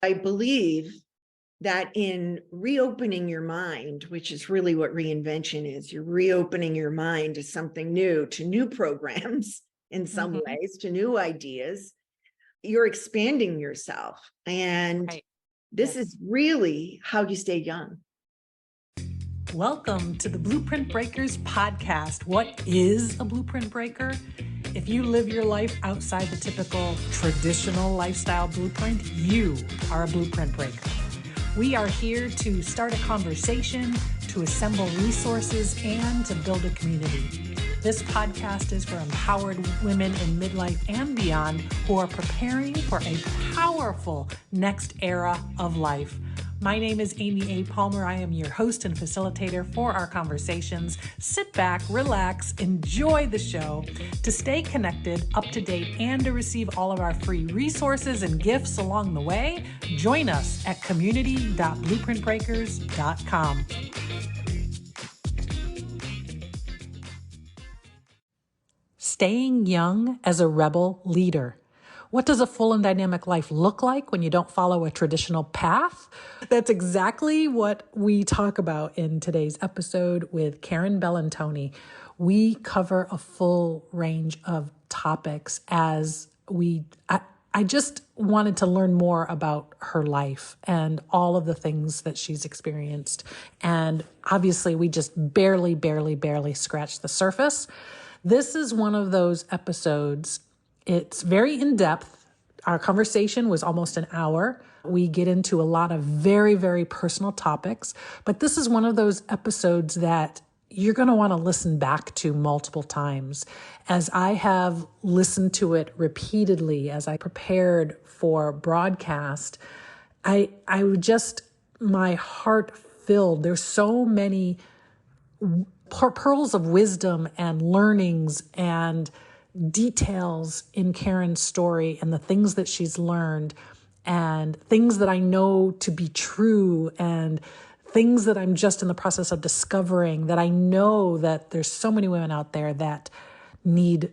I believe that in reopening your mind, which is really what reinvention is, you're reopening your mind to something new, to new programs in some ways, to new ideas. You're expanding yourself. And Right. this Yes. is really how you stay young. Welcome to the Blueprint Breakers podcast. What is a blueprint breaker? If you live your life outside the typical traditional lifestyle blueprint, you are a blueprint breaker. We are here to start a conversation, to assemble resources, and to build a community. This podcast is for empowered women in midlife and beyond who are preparing for a powerful next era of life. My name is Amy A. Palmer. I am your host and facilitator for our conversations. Sit back, relax, enjoy the show. To stay connected, up to date, and to receive all of our free resources and gifts along the way, join us at community.blueprintbreakers.com. Staying young as a rebel leader. What does a full and dynamic life look like when you don't follow a traditional path? That's exactly what we talk about in today's episode with Karin Bellantoni. We cover a full range of topics as I just wanted to learn more about her life and all of the things that she's experienced. And obviously we just barely scratched the surface. This is one of those episodes. It's very in-depth. Our conversation was almost an hour. We get into a lot of very personal topics, but this is one of those episodes that you're going to want to listen back to multiple times. As I have listened to it repeatedly as I prepared for broadcast, I would just, my heart filled. There's so many pearls of wisdom and learnings and details in Karin's story and the things that she's learned and things that I know to be true and things that I'm just in the process of discovering, that I know that there's so many women out there that need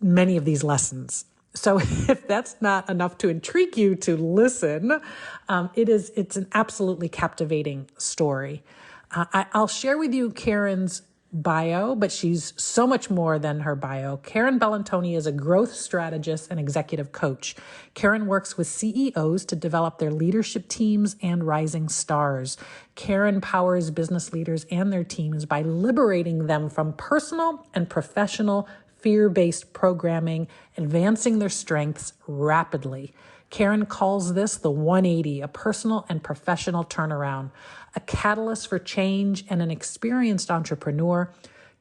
many of these lessons. So if that's not enough to intrigue you to listen, it's an absolutely captivating story. I'll share with you Karin's bio, but she's so much more than her bio. Karin Bellantoni is a growth strategist and executive coach. Karin works with CEOs to develop their leadership teams and rising stars. Karin powers business leaders and their teams by liberating them from personal and professional fear-based programming, advancing their strengths rapidly. Karin calls this the 180, a personal and professional turnaround. A catalyst for change and an experienced entrepreneur,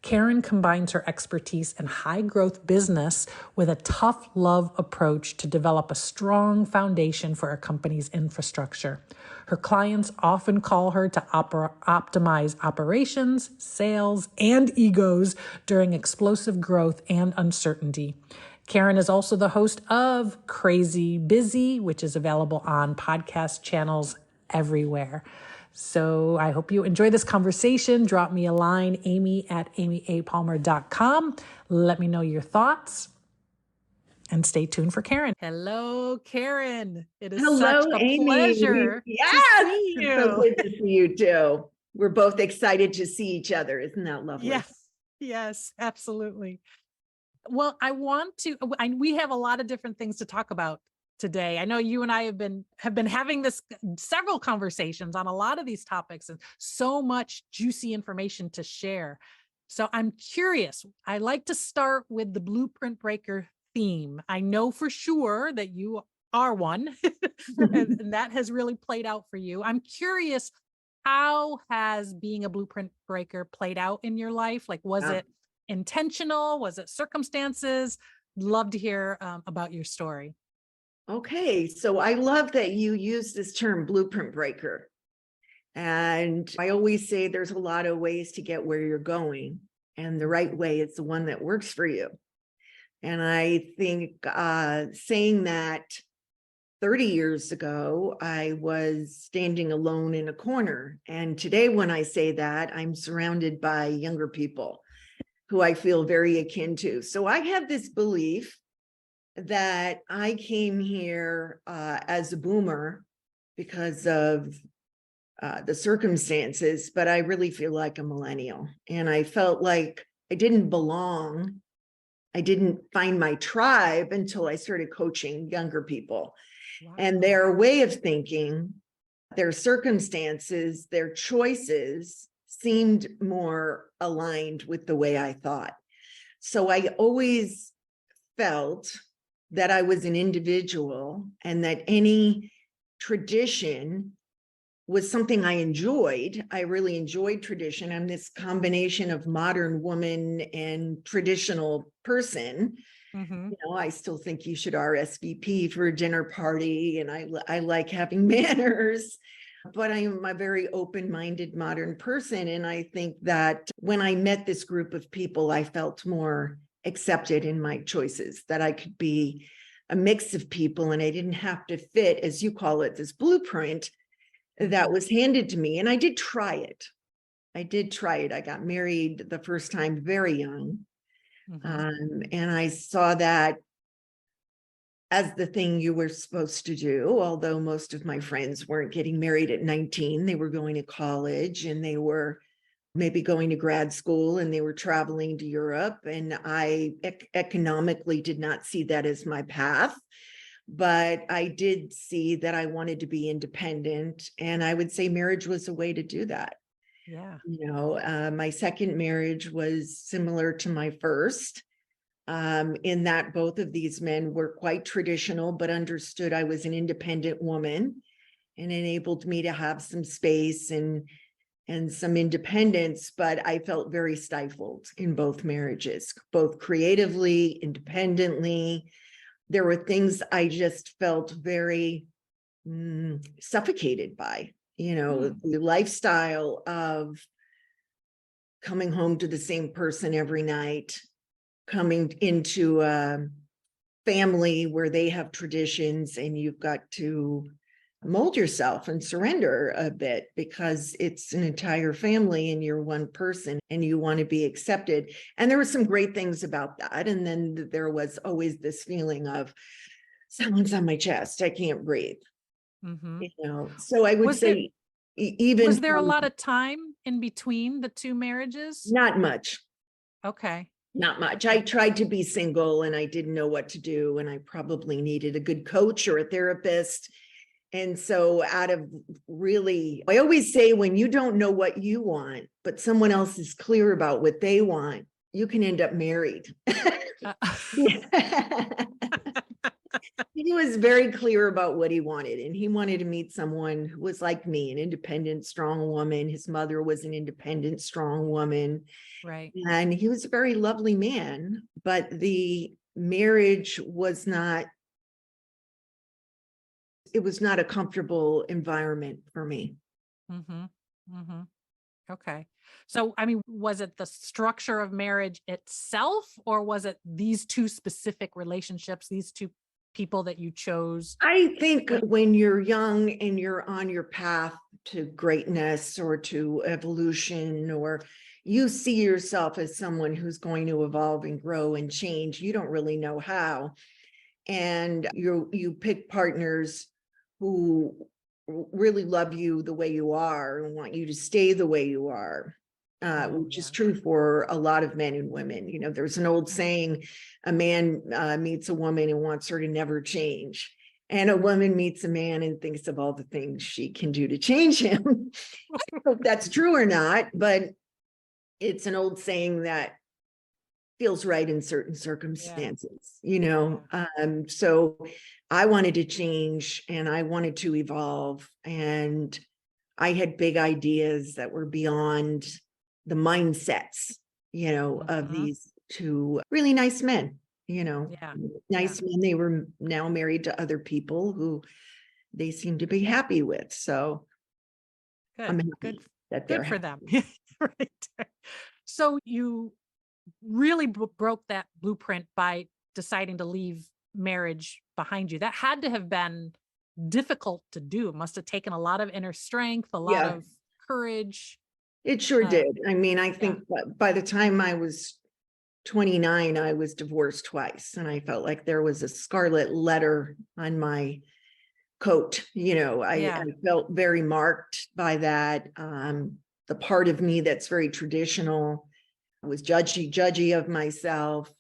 Karin combines her expertise in high-growth business with a tough love approach to develop a strong foundation for a company's infrastructure. Her clients often call her to optimize operations, sales, and egos during explosive growth and uncertainty. Karin is also the host of Crazy Busy, which is available on podcast channels everywhere. So I hope you enjoy this conversation. Drop me a line, amy@amyapalmer.com. Let me know your thoughts and stay tuned for Karin. Hello, Karin. It is Hello, such a Amy. pleasure Yes, to see you. it's so good to see you too. We're both excited to see each other. Isn't that lovely? Yes, absolutely. Well, we have a lot of different things to talk about today. I know you and I have been having several conversations on a lot of these topics and so much juicy information to share. So I'm curious. I like to start with the blueprint breaker theme. I know for sure that you are one and that has really played out for you. I'm curious, how has being a blueprint breaker played out in your life? Like, was it intentional? Was it circumstances? Love to hear about your story. Okay, so I love that you use this term blueprint breaker. And I always say there's a lot of ways to get where you're going, and the right way is the one that works for you. And I think saying that 30 years ago, I was standing alone in a corner. And today, when I say that, I'm surrounded by younger people who I feel very akin to. So I have this belief that I came here as a boomer because of the circumstances, but I really feel like a millennial. And I felt like I didn't belong. I didn't find my tribe until I started coaching younger people. And Wow. their way of thinking, their circumstances, their choices seemed more aligned with the way I thought. So I always felt that I was an individual and that any tradition was something I enjoyed. I really enjoyed tradition. I'm this combination of modern woman and traditional person. Mm-hmm. I still think you should RSVP for a dinner party, and I like having manners, but I am a very open-minded modern person. And I think that when I met this group of people, I felt more accepted in my choices, that I could be a mix of people and I didn't have to fit, as you call it, this blueprint that was handed to me. And I did try it. I did try it. I got married the first time very young. Mm-hmm. And I saw that as the thing you were supposed to do, although most of my friends weren't getting married at 19. They were going to college and they were maybe going to grad school and they were traveling to Europe. And I economically did not see that as my path. But I did see that I wanted to be independent. And I would say marriage was a way to do that. Yeah. My second marriage was similar to my first, in that both of these men were quite traditional, but understood I was an independent woman and enabled me to have some space and some independence. But I felt very stifled in both marriages, both creatively, independently. There were things I just felt very suffocated by, the lifestyle of coming home to the same person every night, coming into a family where they have traditions and you've got to mold yourself and surrender a bit because it's an entire family and you're one person and you want to be accepted. And there were some great things about that. And then there was always this feeling of someone's on my chest, I can't breathe. Mm-hmm. So I would Was there say even was there a from lot of time in between the two marriages? not much. Okay. Not much. I tried to be single and I didn't know what to do. And I probably needed a good coach or a therapist. And so out of really, I always say when you don't know what you want, but someone else is clear about what they want, you can end up married. Uh, Yeah. He was very clear about what he wanted, and he wanted to meet someone who was like me, an independent, strong woman. His mother was an independent, strong woman. right. And he was a very lovely man, but the marriage was not, it was not a comfortable environment for me. Mm-hmm. Mm-hmm. Okay. So, I mean, was it the structure of marriage itself, or was it these two specific relationships, these two people that you chose? I think What? when you're young and you're on your path to greatness or to evolution, or you see yourself as someone who's going to evolve and grow and change, you don't really know how. And you pick partners who really love you the way you are and want you to stay the way you are, Oh, which is yeah. true for a lot of men and women. There's an old Yeah. saying, a man meets a woman and wants her to never change. And a woman meets a man and thinks of all the things she can do to change him. I don't know if that's true or not, but it's an old saying that feels right in certain Yeah. circumstances, Yeah. so I wanted to change and I wanted to evolve, and I had big ideas that were beyond the mindsets, of Mm-hmm. these two really nice men, Yeah. Yeah. nice men. They were now married to other people who they seem to be happy with. So I'm Good. Good. happy that they're Good for happy. them. Right. So you really broke that blueprint by deciding to leave marriage behind you. That had to have been difficult to do. It must have taken a lot of inner strength, a lot Yeah, of courage. it sure Uh, did. I mean, I yeah. think by the time I was 29, I was divorced twice, and I felt like there was a scarlet letter on my coat. I Yeah. felt very marked by that. The part of me that's very traditional was judgy of myself.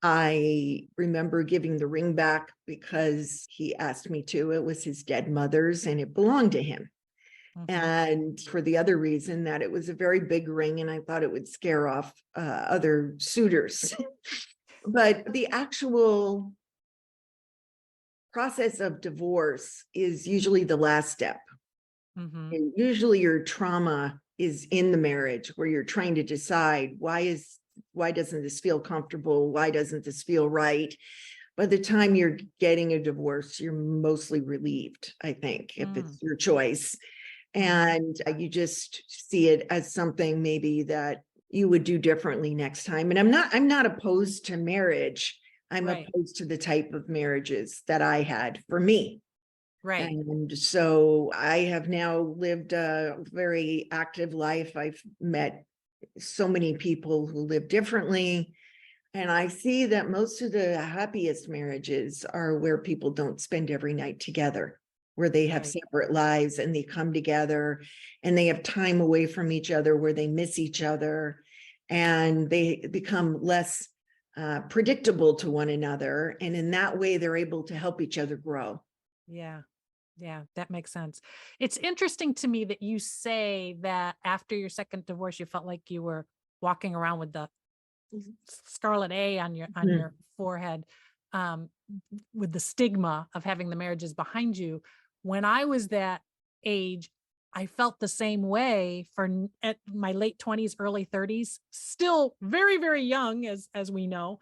I remember giving the ring back because he asked me to. It was his dead mother's and it belonged to him. Mhm. And for the other reason that it was a very big ring and I thought it would scare off other suitors. But the actual process of divorce is usually the last step. Mhm. And usually your trauma is in the marriage where you're trying to decide why doesn't this feel comfortable? Why doesn't this feel right? By the time you're getting a divorce, you're mostly relieved, I think, if Mm. it's your choice. Mhm. And you just see it as something maybe that you would do differently next time. And I'm not opposed to marriage. I'm Right. opposed to the type of marriages that I had for me. Right. And so I have now lived a very active life. I've met so many people who live differently. And I see that most of the happiest marriages are where people don't spend every night together, where they have Right. separate lives and they come together and they have time away from each other, where they miss each other and they become less predictable to one another. And in that way, they're able to help each other grow. Yeah. Yeah, that makes sense. It's interesting to me that you say that after your second divorce, you felt like you were walking around with the scarlet A on your Mhm. forehead, um, with the stigma of having the marriages behind you. When I was that age, I felt the same way at my late 20s, early 30s, still very, very young, as we know.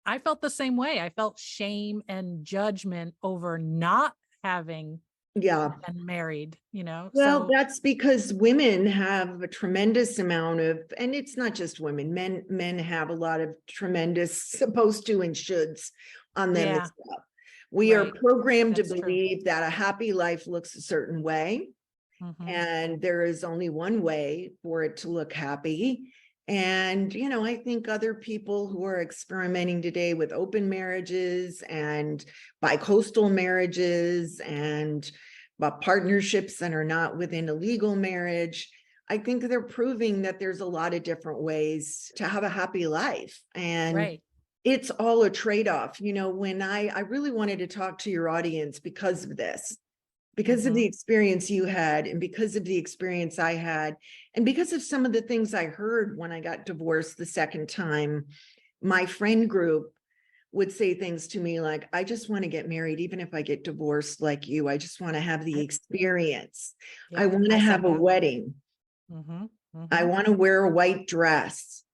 I felt the same way. I felt shame and judgment over not having Yeah. been married, Well, So that's because women have a tremendous amount of, and it's not just women, men have a lot of tremendous supposed to and shoulds on them yeah, as well. We are right. programmed to That's true. believe that a happy life looks a certain way, Mhm. and there is only one way for it to look happy. And, I think other people who are experimenting today with open marriages and bi-coastal marriages and partnerships that are not within a legal marriage, I think they're proving that there's a lot of different ways to have a happy life. And Right. it's all a trade-off. When I really wanted to talk to your audience because of this, because of the Mhm. experience you had and because of the experience I had, and because of some of the things I heard when I got divorced the second time. My friend group would say things to me like, I just want to get married, even if I get divorced like you. I just want to have the I experience. I Yep, want to I said have a that. wedding. Mhm. I Mhm. want to wear a white dress.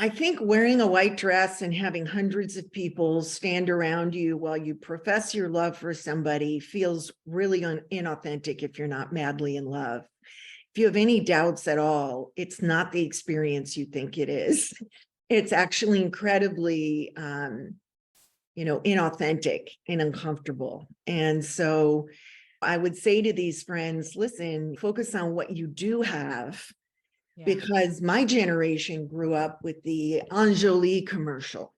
I think wearing a white dress and having hundreds of people stand around you while you profess your love for somebody feels really inauthentic if you're not madly in love. If you have any doubts at all, it's not the experience you think it is. It's actually incredibly, inauthentic and uncomfortable. And so I would say to these friends, listen, focus on what you do have, Yeah. because my generation grew up with the Anjali commercial.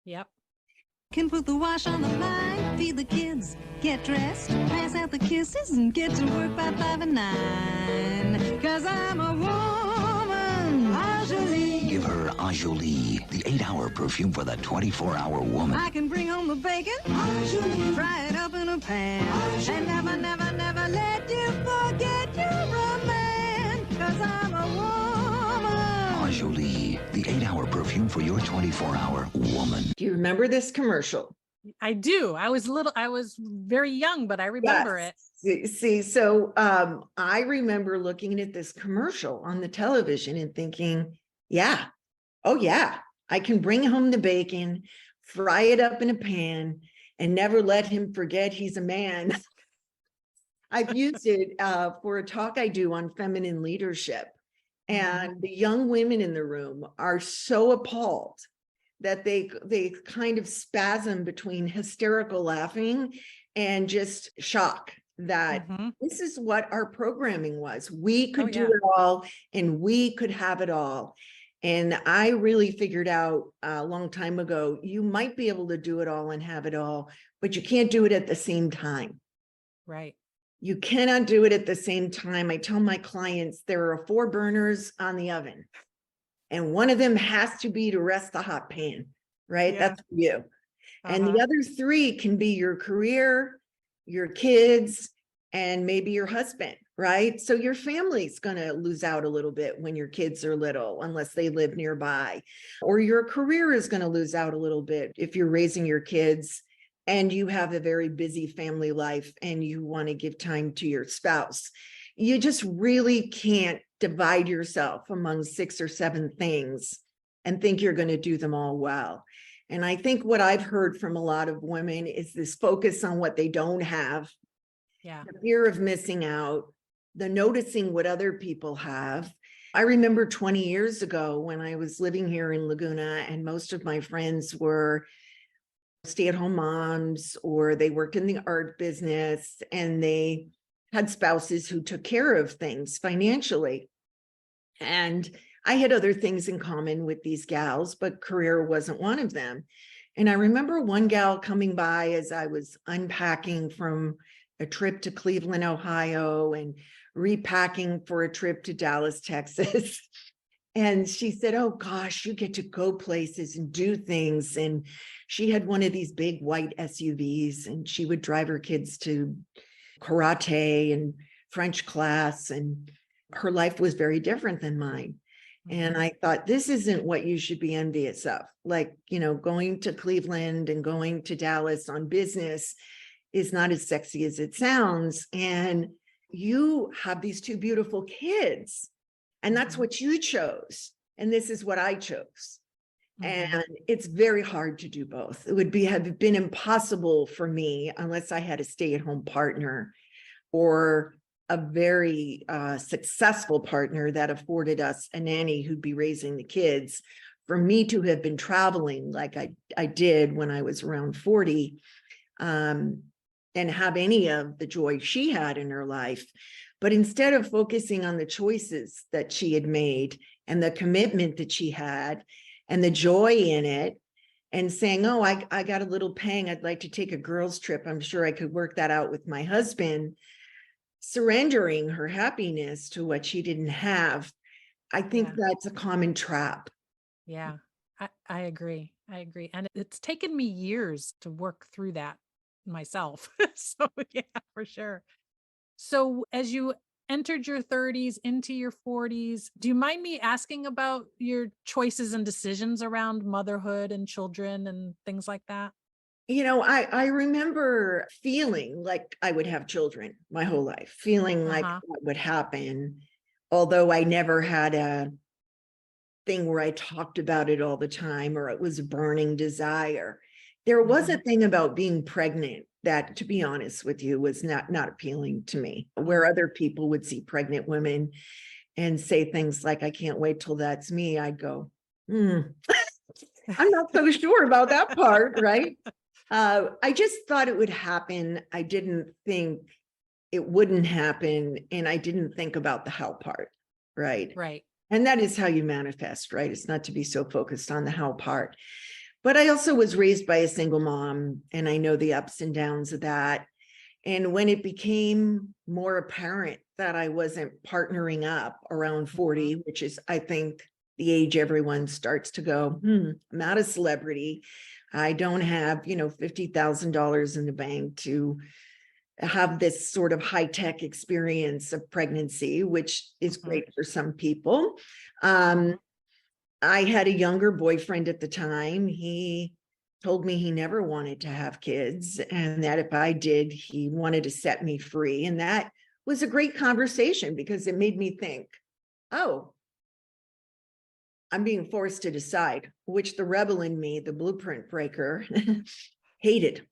Yep. Can put the wash on the line, feed the kids, get dressed, pass out the kisses, and get to work by 5 and 9. 'Cause I'm a woman, Anjali. Give her Ajoli, the 8-hour perfume for the 24-hour woman. I can bring home the bacon, Anjali. Fry it up in a pan, Anjali. And never, never, never let you forget you're a man. 'Cause I'm a woman. Ajoli, the 8-hour perfume for your 24-hour woman. Do you remember this commercial? I do. I was very young, but I remember Yes. it. See, so I remember looking at this commercial on the television and thinking, yeah, oh yeah, I can bring home the bacon, fry it up in a pan, and never let him forget he's a man. I've used it for a talk I do on feminine leadership. Mhm. And the young women in the room are so appalled that they kind of spasm between hysterical laughing and just shock that Mhm. this is what our programming was. We Oh, could do yeah. it all and we could have it all. And I really figured out a long time ago, you might be able to do it all and have it all, but you can't do it at the same time. Right. You cannot do it at the same time. I tell my clients there are 4 burners on the oven, and one of them has to be to rest the hot pan, right? Yeah. That's for you. And Uh-huh. the other 3 can be your career, your kids, and maybe your husband, right? So your family's going to lose out a little bit when your kids are little, unless they live nearby, or your career is going to lose out a little bit if you're raising your kids and you have a very busy family life and you want to give time to your spouse. You just really can't divide yourself among 6 or 7 things and think you're going to do them all well. And I think what I've heard from a lot of women is this focus on what they don't have, Yeah. the fear of missing out, the noticing what other people have. I remember 20 years ago when I was living here in Laguna, and most of my friends were stay-at-home moms, or they worked in the art business, and they had spouses who took care of things financially. And I had other things in common with these gals, but career wasn't one of them. And I remember one gal coming by as I was unpacking from a trip to Cleveland, Ohio, and repacking for a trip to Dallas, Texas. And she said, "Oh gosh, you get to go places and do things." And she had one of these big white SUVs, and she would drive her kids to karate and French class, and her life was very different than mine. And I thought, this isn't what you should be envious of. Like, going to Cleveland and going to Dallas on business is not as sexy as it sounds. And you have these 2 beautiful kids, and that's what you chose. And this is what I chose. And it's very hard to do both. It would have been impossible for me unless I had a stay-at-home partner or a very successful partner that afforded us a nanny who'd be raising the kids. For me to have been traveling like I did when I was around 40, and have any of the joy she had in her life. But instead of focusing on the choices that she had made and the commitment that she had and the joy in it, and saying, "Oh, I got a little pang, I'd like to take a girls' trip. I'm sure I could work that out with my husband," surrendering her happiness to what she didn't have. I think that's a common trap. Yeah. I agree. I agree. And it's taken me years to work through that myself. So yeah, for sure. So as you entered your 30s into your 40s, do you mind me asking about your choices and decisions around motherhood and children and things like that? I remember feeling like I would have children my whole life, feeling like Uh-huh. that would happen, although I never had a thing where I talked about it all the time or it was a burning desire. There was a thing about being pregnant that, to be honest with you, was not appealing to me, where other people would see pregnant women and say things like, "I can't wait till that's me." I'd go, I'm not so sure about that part, right? I just thought it would happen. I didn't think it wouldn't happen. And I didn't think about the how part, right? Right. And that is how you manifest, right? It's not to be so focused on the how part. But I also was raised by a single mom, and I know the ups and downs of that. And when it became more apparent that I wasn't partnering up around 40, which is, I think, the age everyone starts to go, I'm not a celebrity. I don't have, $50,000 in the bank to have this sort of high-tech experience of pregnancy, which is great for some people. I had a younger boyfriend at the time. He told me he never wanted to have kids, and that if I did, he wanted to set me free. And that was a great conversation because it made me think, oh, I'm being forced to decide, which the rebel in me, the blueprint breaker, hated.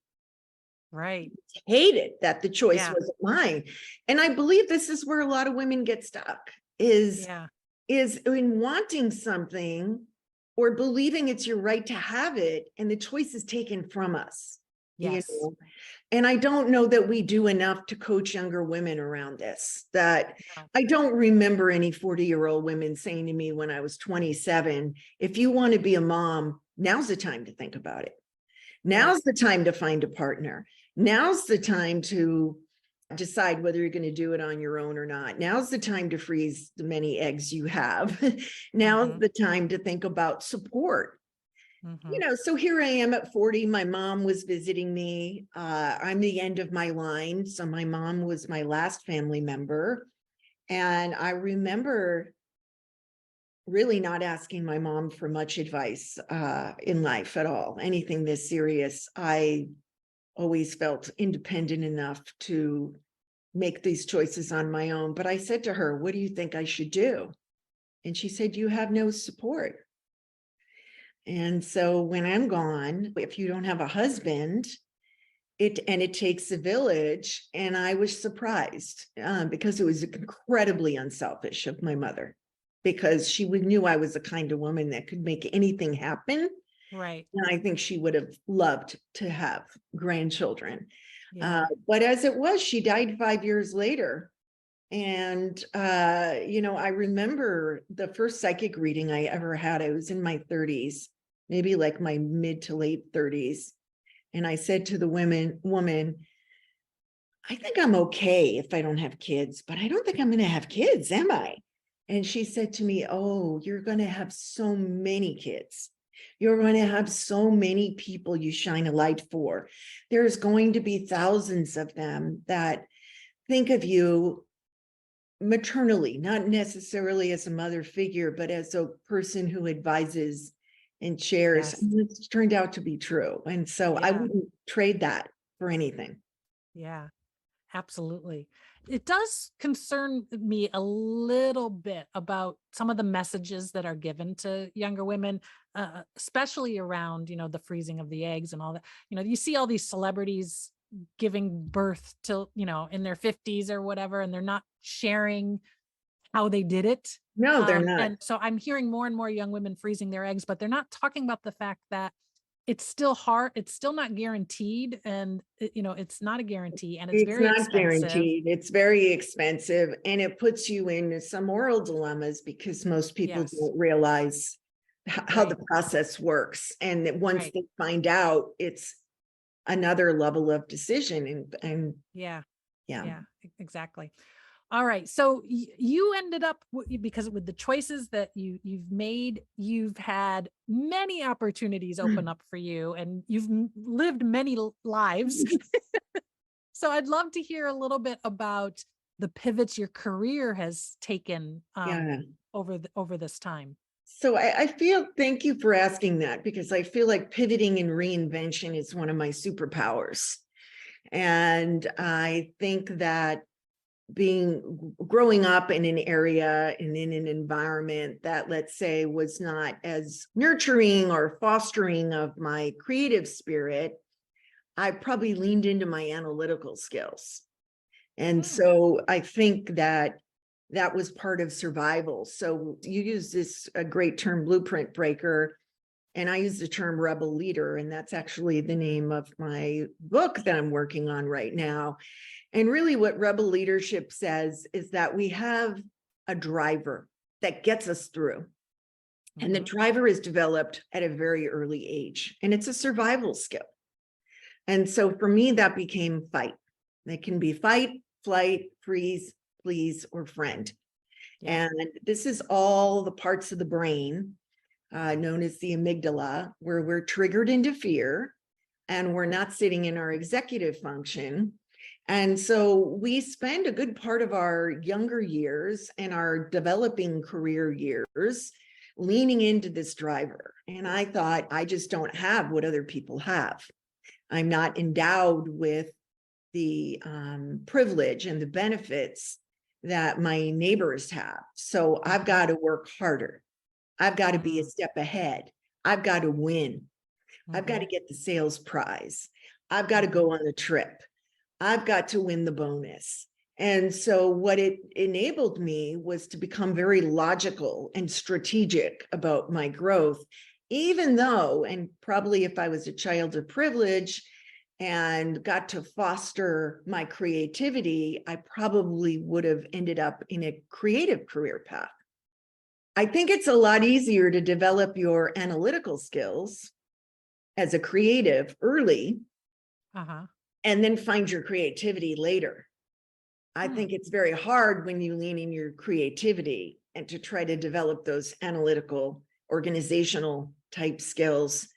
Right. Hated that the choice Yeah. wasn't mine. And I believe this is where a lot of women get stuck, is Yeah. in wanting something or believing it's your right to have it, and the choice is taken from us. Yes. And I don't know that we do enough to coach younger women around this. That No. I don't remember any 40-year-old women saying to me when I was 27, "If you want to be a mom, now's the time to think about it. Now's the time to find a partner. Now's the time to decide whether you're going to do it on your own or not. Now's the time to freeze the many eggs you have. Now's the time to think about support. So here I am at 40. My mom was visiting me. I'm the end of my line. So my mom was my last family member. And I remember really not asking my mom for much advice in life at all, anything this serious. I always felt independent enough to make these choices on my own. But I said to her, what do you think I should do? And she said, you have no support. And so when I'm gone, if you don't have a husband, it takes a village. And I was surprised because it was incredibly unselfish of my mother, because she knew I was the kind of woman that could make anything happen. Right. And I think she would have loved to have grandchildren. Yeah. But as it was, she died 5 years later. And, I remember the first psychic reading I ever had. I was in my 30s, maybe like my mid to late 30s. And I said to the woman, I think I'm okay if I don't have kids, but I don't think I'm going to have kids, am I? And she said to me, oh, you're going to have so many kids. You're going to have so many people you shine a light for. There's going to be thousands of them that think of you maternally, not necessarily as a mother figure, but as a person who advises and shares. Yes. And it's turned out to be true. And so I wouldn't trade that for anything. Yeah, absolutely. It does concern me a little bit about some of the messages that are given to younger women, especially around, the freezing of the eggs and all that. You see all these celebrities giving birth to, in their 50s or whatever, and they're not sharing how they did it. No, they're not. And so I'm hearing more and more young women freezing their eggs, but they're not talking about the fact that it's still hard. It's still not guaranteed. And it's not a guarantee, and it's very not expensive. guaranteed. It's very expensive. And it puts you in some moral dilemmas because most people don't realize how the process works. And that once they find out, it's another level of decision. And yeah, exactly. All right. So you ended up, because with the choices that you've made, you've had many opportunities open up for you, and you've lived many lives. So I'd love to hear a little bit about the pivots your career has taken over this time. So I feel, thank you for asking that, because I feel like pivoting and reinvention is one of my superpowers. And I think that growing up in an area and in an environment that, let's say, was not as nurturing or fostering of my creative spirit, I probably leaned into my analytical skills. And so I think that was part of survival. So you use a great term, blueprint breaker, and I use the term rebel leader, and that's actually the name of my book that I'm working on right now. And really what rebel leadership says is that we have a driver that gets us through. And the driver is developed at a very early age, and it's a survival skill. And so for me, that became fight. It can be fight, flight, freeze, please, or friend. And this is all the parts of the brain known as the amygdala, where we're triggered into fear and we're not sitting in our executive function. And so we spend a good part of our younger years and our developing career years leaning into this driver. And I thought, I just don't have what other people have. I'm not endowed with the privilege and the benefits that my neighbors have. So I've got to work harder. I've got to be a step ahead. I've got to win. I've got to get the sales prize. I've got to go on the trip. I've got to win the bonus. And so what it enabled me was to become very logical and strategic about my growth, even though, and probably if I was a child of privilege and got to foster my creativity, I probably would have ended up in a creative career path. I think it's a lot easier to develop your analytical skills as a creative early Uh-huh. and then find your creativity later. I Hmm. think it's very hard when you lean in your creativity and to try to develop those analytical, organizational type skills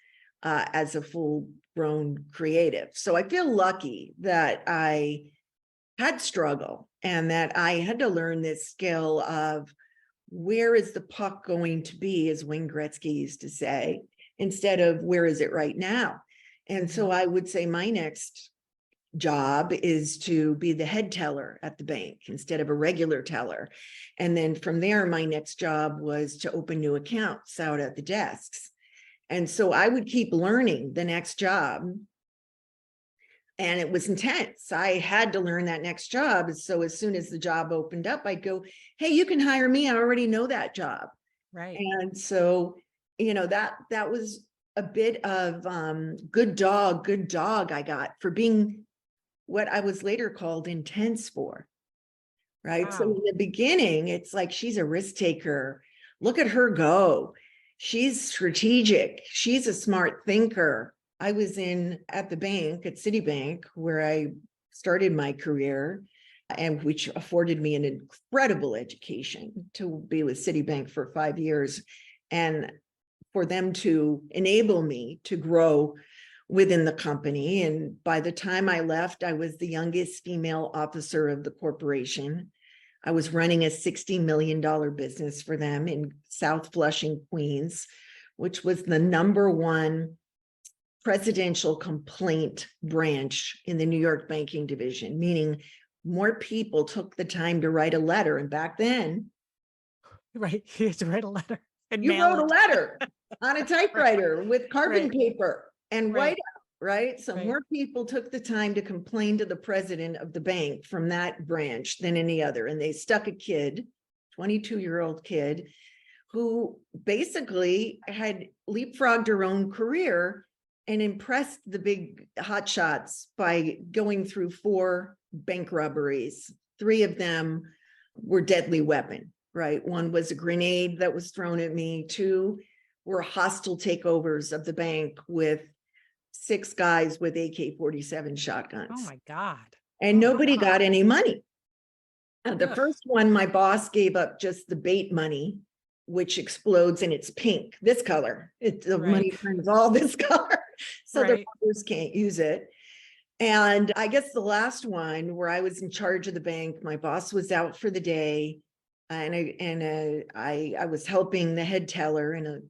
as a full grown creative. So I feel lucky that I had struggle and that I had to learn this skill of where is the puck going to be, as Wayne Gretzky used to say, instead of where is it right now. And so I would say my next job is to be the head teller at the bank instead of a regular teller. And then from there, my next job was to open new accounts out at the desks. And so I would keep learning the next job. And it was intense. I had to learn that next job. So as soon as the job opened up, I'd go, hey, you can hire me. I already know that job. Right. And so, that was a bit of good dog I got for being what I was later called intense for, right? So Wow. in the beginning, it's like, she's a risk taker. Look at her go. She's strategic. She's a smart thinker. I was at the bank at Citibank where I started my career and which afforded me an incredible education to be with Citibank for 5 years and for them to enable me to grow within the company. And by the time I left, I was the youngest female officer of the corporation. I was running a $60 million business for them in South Flushing, Queens, which was the #1 presidential complaint branch in the New York banking division, meaning more people took the time to write a letter. And back then, Right. You had to write a letter and you mail wrote a it. letter on a typewriter with carbon Right. paper and Right. whiteout, right? So Right. more people took the time to complain to the president of the bank from that branch than any other. And they stuck a kid, 22-year-old kid, who basically had leapfrogged her own career and impressed the big hotshots by going through 4 bank robberies. 3 of them were deadly weapon, right? One was a grenade that was thrown at me. 2 were hostile takeovers of the bank with 6 guys with AK-47 shotguns. Oh my God. And Oh my nobody God. got any money. The Ugh. first one, my boss gave up just the bait money, which explodes and it's pink, this color. The Right. money turns all this color. So the Right. robbers can't use it. And I guess the last one where I was in charge of the bank, my boss was out for the day and I was helping the head teller and a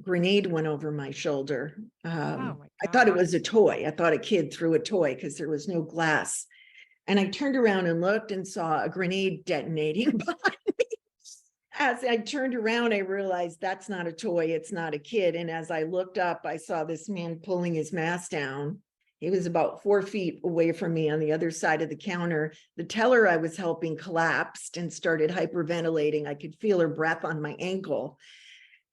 grenade went over my shoulder. Oh my I thought it God. was a toy. I thought a kid threw a toy because there was no glass. And I turned around and looked and saw a grenade detonating behind me. As I turned around, I realized that's not a toy. It's not a kid. And as I looked up, I saw this man pulling his mask down. He was about 4 feet away from me on the other side of the counter. The teller I was helping collapsed and started hyperventilating. I could feel her breath on my ankle.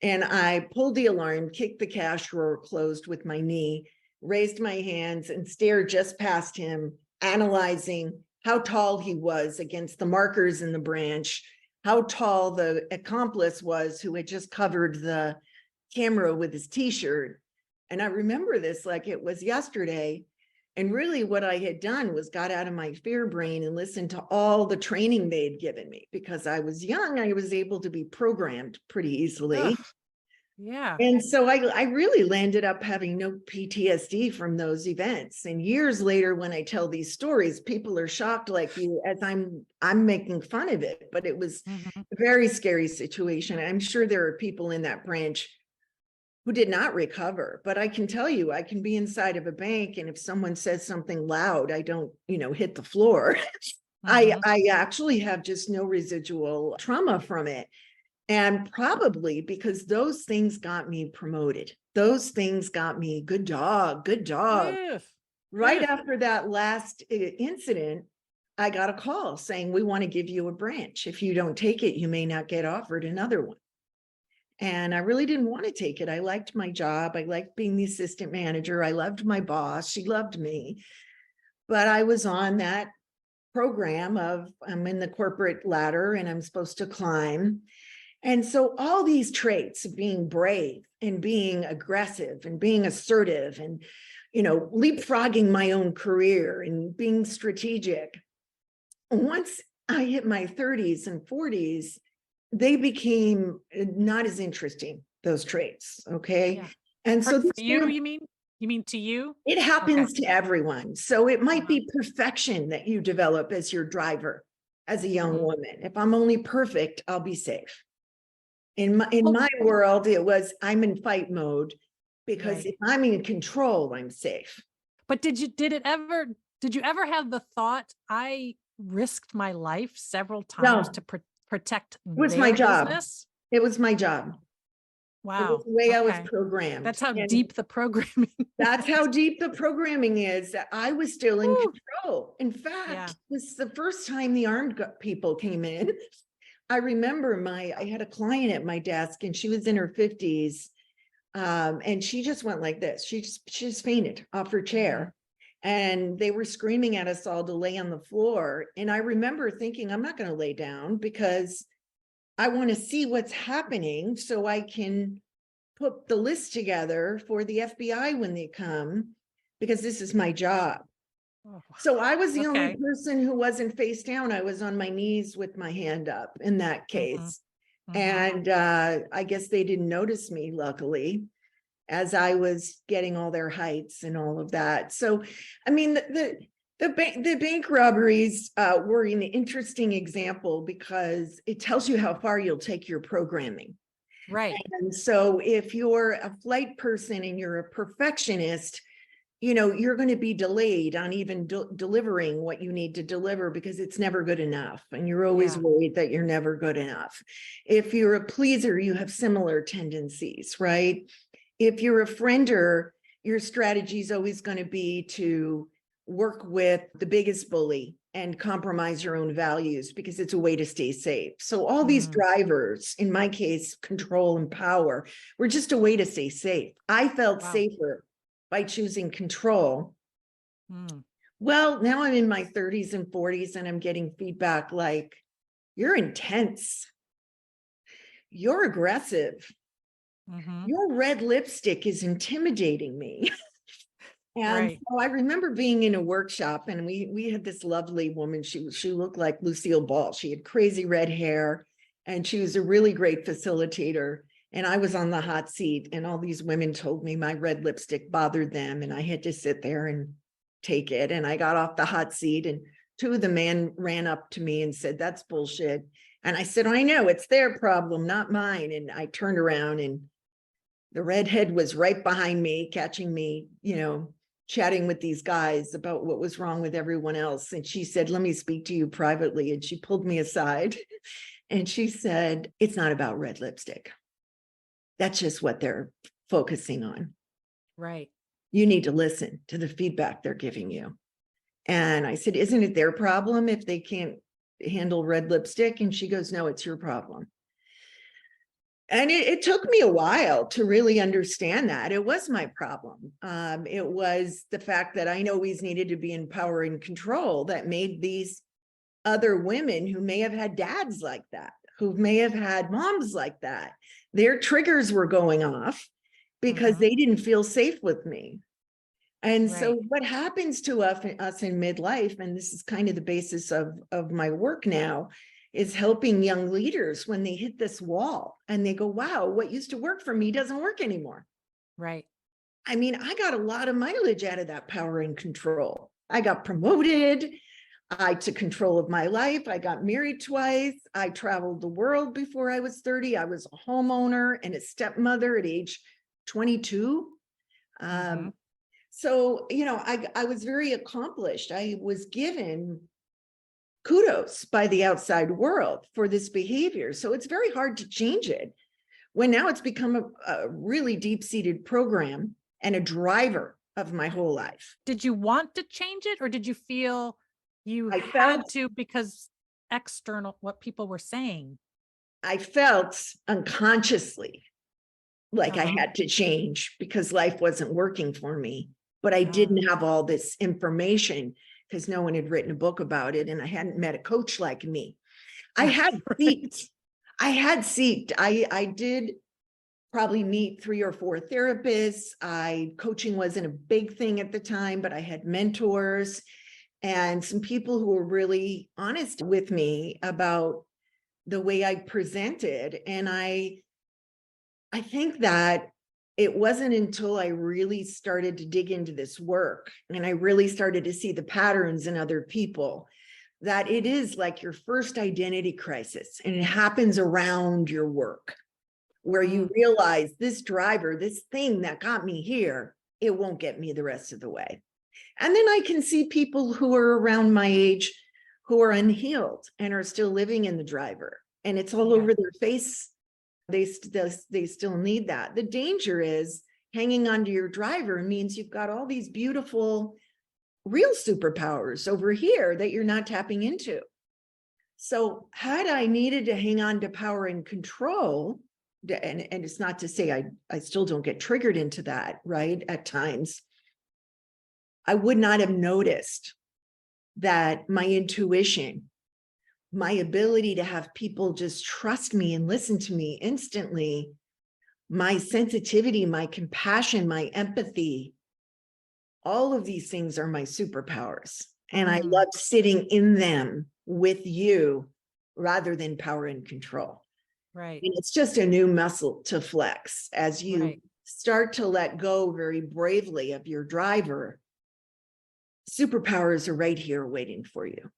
And I pulled the alarm, kicked the cash drawer closed with my knee, raised my hands and stared just past him, analyzing how tall he was against the markers in the branch, how tall the accomplice was who had just covered the camera with his t-shirt. And I remember this like it was yesterday. And really what I had done was got out of my fear brain and listened to all the training they'd given me. Because I was young, I was able to be programmed pretty easily. Ugh. Yeah. And so I really landed up having no PTSD from those events. And years later, when I tell these stories, people are shocked like you, as I'm making fun of it. But it was Mhm. a very scary situation. I'm sure there are people in that branch who did not recover. But I can tell you, I can be inside of a bank, and if someone says something loud, I don't, hit the floor. Mhm. I actually have just no residual trauma from it. And probably because those things got me promoted. Those things got me good dog, good dog. Ugh. Right Ugh. after that last incident, I got a call saying, we want to give you a branch. If you don't take it, you may not get offered another one. And I really didn't want to take it. I liked my job. I liked being the assistant manager. I loved my boss. She loved me. But I was on that program of I'm in the corporate ladder and I'm supposed to climb. And so all these traits of being brave and being aggressive and being assertive and, leapfrogging my own career and being strategic. Once I hit my 30s and 40s, they became not as interesting, those traits. Okay. Yeah. And so For you, you mean? You mean to you? it happens Okay. to everyone. So it might Uh-huh. be perfection that you develop as your driver, as a young Mhm. woman. If I'm only perfect, I'll be safe. In my world, it was I'm in fight mode because Right. if I'm in control, I'm safe. But did you ever have the thought, I risked my life several times No, to protect it was my their job. business? It was my job. It was Wow. the way I was Okay. programmed. That's how And deep the programming. that's how deep the programming is, that I was still in Woo. control. In Yeah. fact, this is the first time the armed people came in. I remember I had a client at my desk and she was in her 50s. And she just went like this. She just fainted off her chair. And they were screaming at us all to lay on the floor. And I remember thinking, I'm not going to lay down because I want to see what's happening so I can put the list together for the FBI when they come, because this is my job. Oh, So I was the only okay. person who wasn't face down. I was on my knees with my hand up in that case. Mhm. And I guess they didn't notice me, luckily, as I was getting all their heights and all of that. So, I mean, the bank robberies were an interesting example because it tells you how far you'll take your programming. Right. And so if you're a flight person and you're a perfectionist, you're going to be delayed on even delivering what you need to deliver because it's never good enough. And you're always Yeah. worried that you're never good enough. If you're a pleaser, you have similar tendencies, right? If you're a friender, your strategy is always going to be to work with the biggest bully and compromise your own values because it's a way to stay safe. So all these drivers, in my case, control and power, were just a way to stay safe. I felt Wow. safer by choosing control. Mm. Well, now I'm in my 30s and 40s and I'm getting feedback like, you're intense, you're aggressive, Mhm. your red lipstick is intimidating me. And Right. so I remember being in a workshop and we had this lovely woman. She looked like Lucille Ball. She had crazy red hair and she was a really great facilitator. And I was on the hot seat and all these women told me my red lipstick bothered them and I had to sit there and take it. And I got off the hot seat and two of the men ran up to me and said, that's bullshit. And I said, I know, it's their problem, not mine. And I turned around and the redhead was right behind me, catching me, chatting with these guys about what was wrong with everyone else. And she said, let me speak to you privately. And she pulled me aside and she said, it's not about red lipstick. That's just what they're focusing on. Right. You need to listen to the feedback they're giving you. And I said, isn't it their problem if they can't handle red lipstick? And she goes, no, it's your problem. And it took me a while to really understand that it was my problem. It was the fact that I always needed to be in power and control that made these other women who may have had dads like that, who may have had moms like that, their triggers were going off because they didn't feel safe with me. And so Right. what happens to us in midlife, and this is kind of the basis of my work now, is helping young leaders when they hit this wall and they go, wow, what used to work for me doesn't work anymore. Right. I mean, I got a lot of mileage out of that power and control. I got promoted. I took control of my life. I got married twice. I traveled the world before I was 30. I was a homeowner and a stepmother at age 22. So, I was very accomplished. I was given kudos by the outside world for this behavior. So it's very hard to change it when now it's become a really deep-seated program and a driver of my whole life. Did you want to change it or did you feel you I had felt to because external, what people were saying? I felt unconsciously like I Uh-huh. had to change because life wasn't working for me, but I Ah. didn't have all this information because no one had written a book about it and I hadn't met a coach like me. I had seats. I had seeked, I did probably meet 3 or 4 therapists. Coaching wasn't a big thing at the time, but I had mentors and some people who were really honest with me about the way I presented. And I think that it wasn't until I really started to dig into this work and I really started to see the patterns in other people that it is like your first identity crisis, and it happens around your work where you realize this driver, this thing that got me here, it won't get me the rest of the way. And then I can see people who are around my age who are unhealed and are still living in the driver, and it's all over their face. They still need that. The danger is hanging onto your driver means you've got all these beautiful real superpowers over here that you're not tapping into. So had I needed to hang on to power and control, and it's not to say I still don't get triggered into that, right? At times, I would not have noticed that my intuition, my ability to have people just trust me and listen to me instantly, my sensitivity, my compassion, my empathy, all of these things are my superpowers. And I love sitting in them with you rather than power and control. Right. And it's just a new muscle to flex as you start to let go very bravely of your driver. Superpowers are right here waiting for you.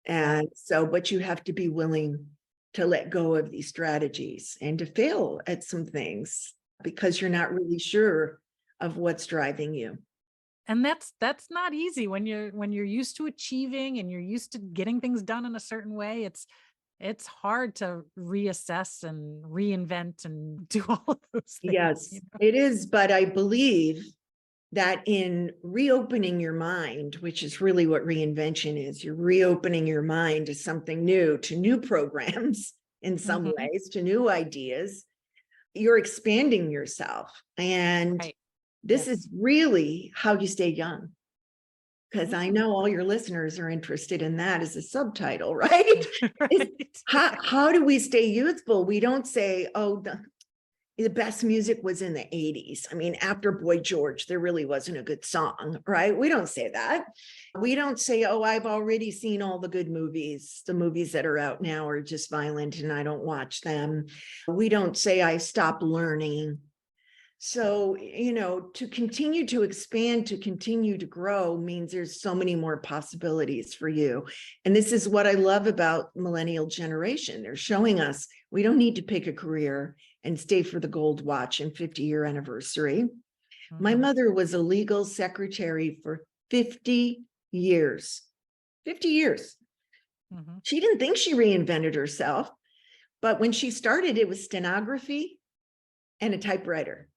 And so, but you have to be willing to let go of these strategies and to fail at some things because you're not really sure of what's driving you. And that's not easy when you're used to achieving and you're used to getting things done in a certain way. It's hard to reassess and reinvent and do all of those things. Yes, it is. But I believe that in reopening your mind, which is really what reinvention is, you're reopening your mind to something new, to new programs in some ways, to new ideas. You're expanding yourself. And this is really how you stay young. Because I know all your listeners are interested in that as a subtitle, right? How do we stay youthful? We don't say, oh, the best music was in the 80s. I mean, after Boy George, there really wasn't a good song, right? We don't say that. We don't say, oh, I've already seen all the good movies. The movies that are out now are just violent and I don't watch them. We don't say I stopped learning. So, to continue to expand, to continue to grow means there's so many more possibilities for you. And this is what I love about millennial generation. They're showing us we don't need to pick a career and stay for the gold watch and 50-year anniversary. My mother was a legal secretary for 50 years. 50 years. She didn't think she reinvented herself, but when she started, it was stenography and a typewriter.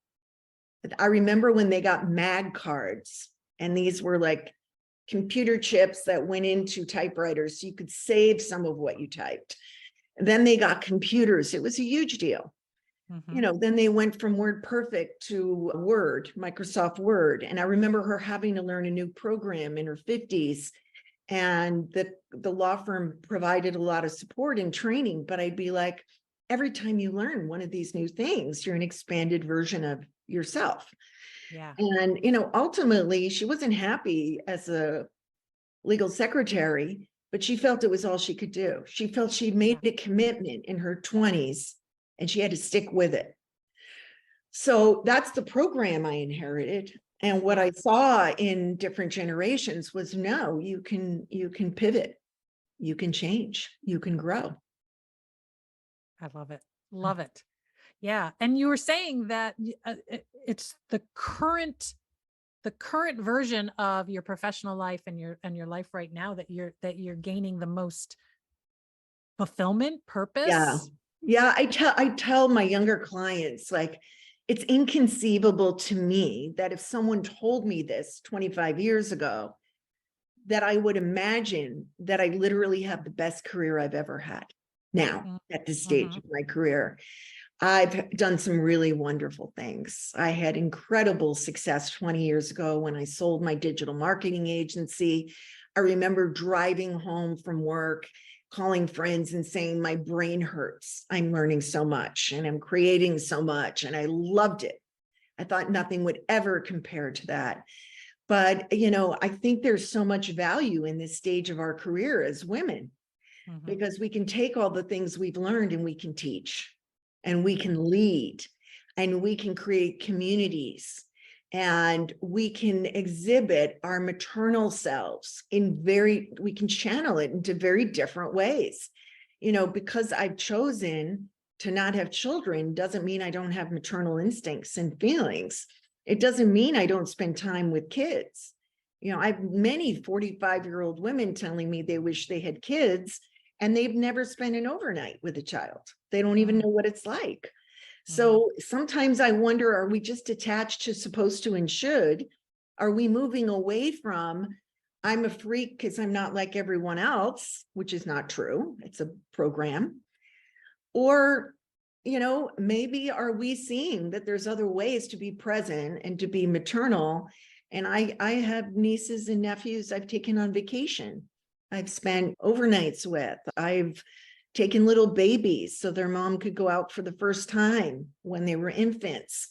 I remember when they got mag cards, and these were like computer chips that went into typewriters so you could save some of what you typed. And then they got computers. It was a huge deal. Then they went from WordPerfect to Word, Microsoft Word. And I remember her having to learn a new program in her 50s. And the law firm provided a lot of support and training. But I'd be like, every time you learn one of these new things, you're an expanded version of yourself. And, ultimately, she wasn't happy as a legal secretary, but she felt it was all she could do. She felt she'd made a commitment in her 20s and she had to stick with it. So that's the program I inherited. And what I saw in different generations was, no, you can pivot, you can change, you can grow. I love it. Love it. Yeah. And you were saying that it's the current version of your professional life and your life right now that you're gaining the most fulfillment, purpose. Yeah. I tell my younger clients, like, it's inconceivable to me that if someone told me this 25 years ago, that I would imagine that I literally have the best career I've ever had now at this stage of my career. I've done some really wonderful things. I had incredible success 20 years ago when I sold my digital marketing agency. I remember driving home from work calling friends and saying, my brain hurts. I'm learning so much and I'm creating so much. And I loved it. I thought nothing would ever compare to that. But, I think there's so much value in this stage of our career as women, because we can take all the things we've learned and we can teach and we can lead and we can create communities and we can exhibit our maternal selves we can channel it into very different ways. Because I've chosen to not have children doesn't mean I don't have maternal instincts and feelings. It doesn't mean I don't spend time with kids. I've many 45-year-old women telling me they wish they had kids and they've never spent an overnight with a child. They don't even know what it's like. So sometimes I wonder, are we just attached to supposed to and should? Are we moving away from, I'm a freak because I'm not like everyone else, which is not true. It's a program. Or, maybe are we seeing that there's other ways to be present and to be maternal? And I have nieces and nephews I've taken on vacation. I've spent overnights with. I've taken little babies so their mom could go out for the first time when they were infants.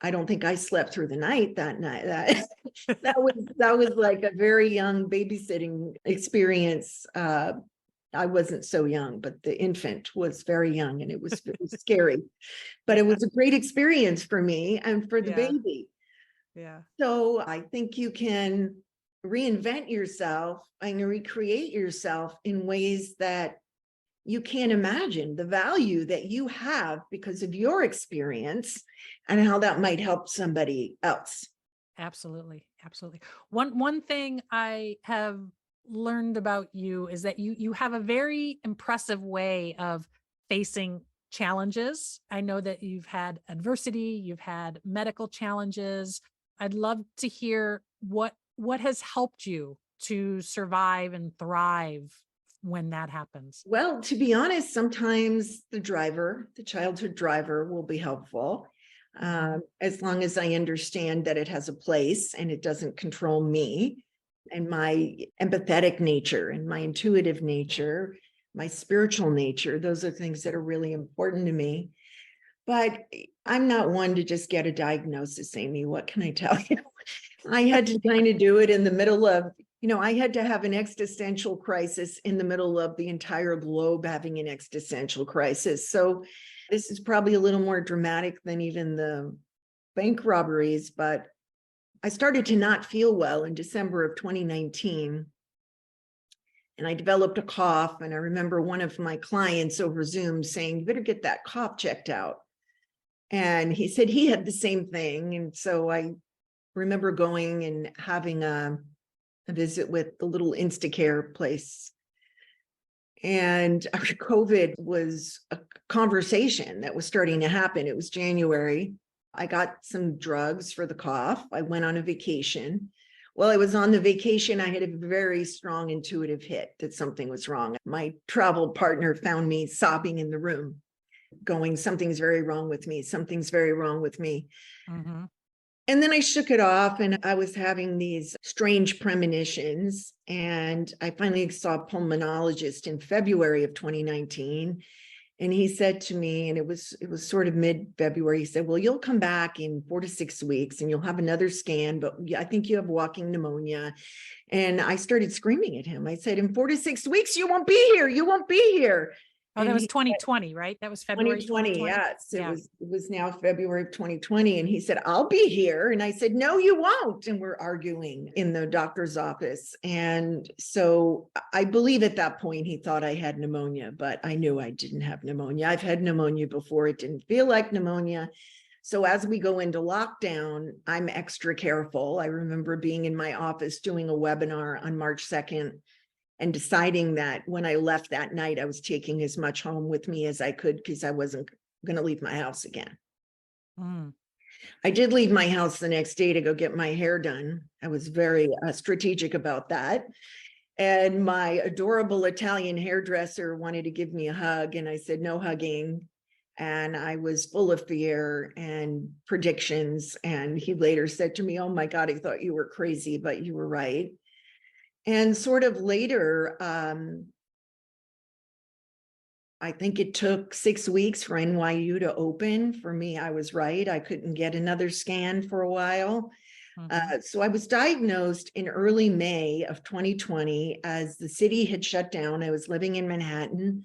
I don't think I slept through the night that night. That was like a very young babysitting experience. I wasn't so young, but the infant was very young and it was scary, but it was a great experience for me and for the baby. Yeah. So I think you can reinvent yourself and recreate yourself in ways that you can't imagine, the value that you have because of your experience and how that might help somebody else. Absolutely. Absolutely. One thing I have learned about you is that you have a very impressive way of facing challenges. I know that you've had adversity, you've had medical challenges. I'd love to hear what has helped you to survive and thrive when that happens. Well, to be honest, sometimes the childhood driver will be helpful. As long as I understand that it has a place and it doesn't control me and my empathetic nature and my intuitive nature, my spiritual nature. Those are things that are really important to me. But I'm not one to just get a diagnosis, Amy. What can I tell you? I had to kind of do it in the middle of, I had to have an existential crisis in the middle of the entire globe having an existential crisis. So this is probably a little more dramatic than even the bank robberies, but I started to not feel well in December of 2019. And I developed a cough. And I remember one of my clients over Zoom saying, you better get that cough checked out. And he said he had the same thing. And so I remember going and having a visit with the little Instacare place. And after COVID was a conversation that was starting to happen. It was January. I got some drugs for the cough. I went on a vacation. While I was on the vacation, I had a very strong intuitive hit that something was wrong. My travel partner found me sobbing in the room, going, something's very wrong with me. Something's very wrong with me. And then I shook it off and I was having these strange premonitions. And I finally saw a pulmonologist in February of 2019. And he said to me, and it was sort of mid-February, he said, well, you'll come back in 4 to 6 weeks and you'll have another scan, but I think you have walking pneumonia. And I started screaming at him. I said, in 4 to 6 weeks, you won't be here. You won't be here. Oh, that was 2020, right? That was February 2020. Yes, Yeah. it was now February of 2020. And he said, I'll be here. And I said, no, you won't. And we're arguing in the doctor's office. And so I believe at that point, he thought I had pneumonia, but I knew I didn't have pneumonia. I've had pneumonia before. It didn't feel like pneumonia. So as we go into lockdown, I'm extra careful. I remember being in my office doing a webinar on March 2nd. And deciding that when I left that night, I was taking as much home with me as I could because I wasn't going to leave my house again. I did leave my house the next day to go get my hair done. I was very strategic about that. And my adorable Italian hairdresser wanted to give me a hug. And I said, no hugging. And I was full of fear and predictions. And he later said to me, oh my God, I thought you were crazy, but you were right. And sort of later, I think it took 6 weeks for NYU to open. For me, I was right. I couldn't get another scan for a while. So I was diagnosed in early May of 2020 as the city had shut down. I was living in Manhattan.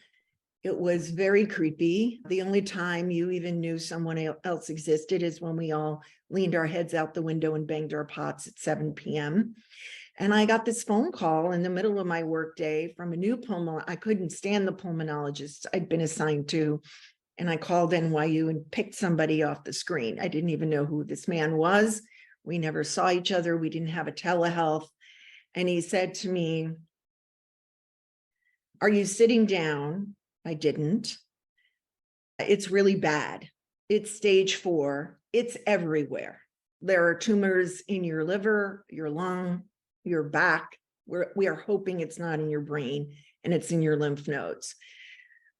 It was very creepy. The only time you even knew someone else existed is when we all leaned our heads out the window and banged our pots at 7 p.m. And I got this phone call in the middle of my workday from a new I couldn't stand the pulmonologist I'd been assigned to. And I called NYU and picked somebody off the screen. I didn't even know who this man was. We never saw each other. We didn't have a telehealth. And he said to me, "Are you sitting down?" I didn't. "It's really bad. It's stage 4. It's everywhere. There are tumors in your liver, your lung, your back. We are hoping it's not in your brain and it's in your lymph nodes."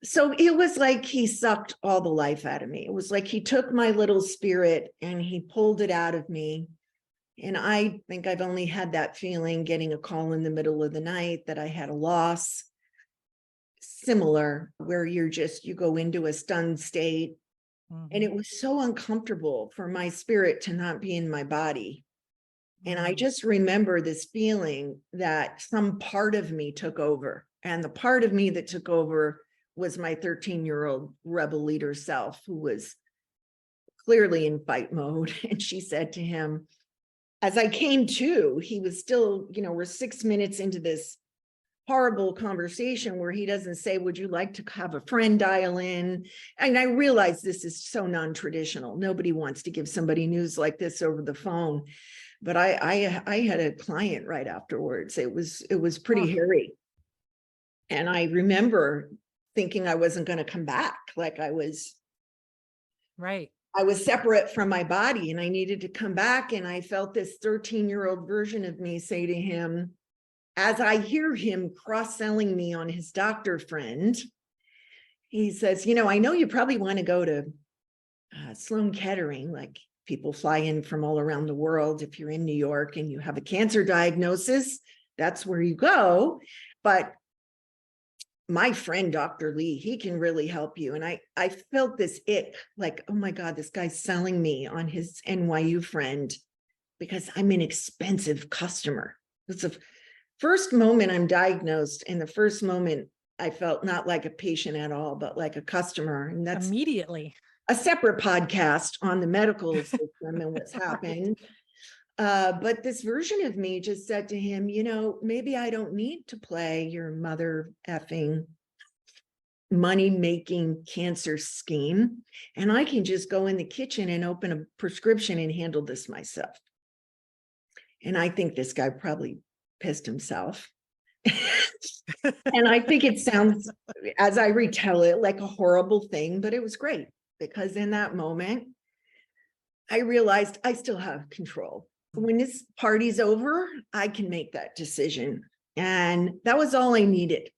So it was like he sucked all the life out of me. It was like he took my little spirit and he pulled it out of me. And I think I've only had that feeling getting a call in the middle of the night that I had a loss similar, where you go into a stunned state. And it was so uncomfortable for my spirit to not be in my body. And I just remember this feeling that some part of me took over. And the part of me that took over was my 13-year-old rebel leader self, who was clearly in fight mode. And she said to him, as I came to, he was still, we're 6 minutes into this horrible conversation where he doesn't say, "Would you like to have a friend dial in?" And I realize this is so non-traditional. Nobody wants to give somebody news like this over the phone. But I had a client right afterwards. It was pretty hairy. And I remember thinking I wasn't going to come back. Like I was separate from my body and I needed to come back. And I felt this 13-year-old version of me say to him, as I hear him cross-selling me on his doctor friend, he says, "I know you probably want to go to Sloan Kettering, like people fly in from all around the world. If you're in New York and you have a cancer diagnosis, that's where you go. But my friend, Dr. Lee, he can really help you." And I felt this ick, like, oh my God, this guy's selling me on his NYU friend because I'm an expensive customer. It's the first moment I'm diagnosed, and the first moment I felt not like a patient at all, but like a customer. And that's Immediately a separate podcast on the medical system and what's happened. But this version of me just said to him, maybe I don't need to play your mother effing money-making cancer scheme. And I can just go in the kitchen and open a prescription and handle this myself. And I think this guy probably pissed himself. And I think it sounds, as I retell it, like a horrible thing, but it was great because in that moment, I realized I still have control. When this party's over, I can make that decision. And that was all I needed.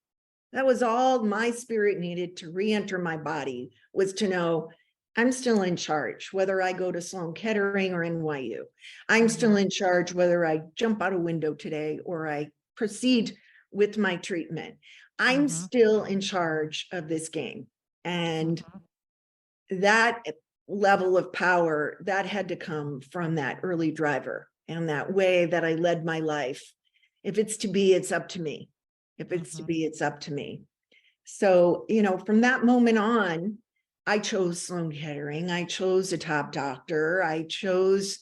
That was all my spirit needed to re-enter my body, was to know I'm still in charge, whether I go to Sloan Kettering or NYU. I'm still in charge, whether I jump out a window today or I proceed with my treatment. I'm still in charge of this game. And that level of power, that had to come from that early driver and that way that I led my life. If it's to be, it's up to me. If it's to be, it's up to me. So, from that moment on, I chose Sloan Kettering. I chose a top doctor. I chose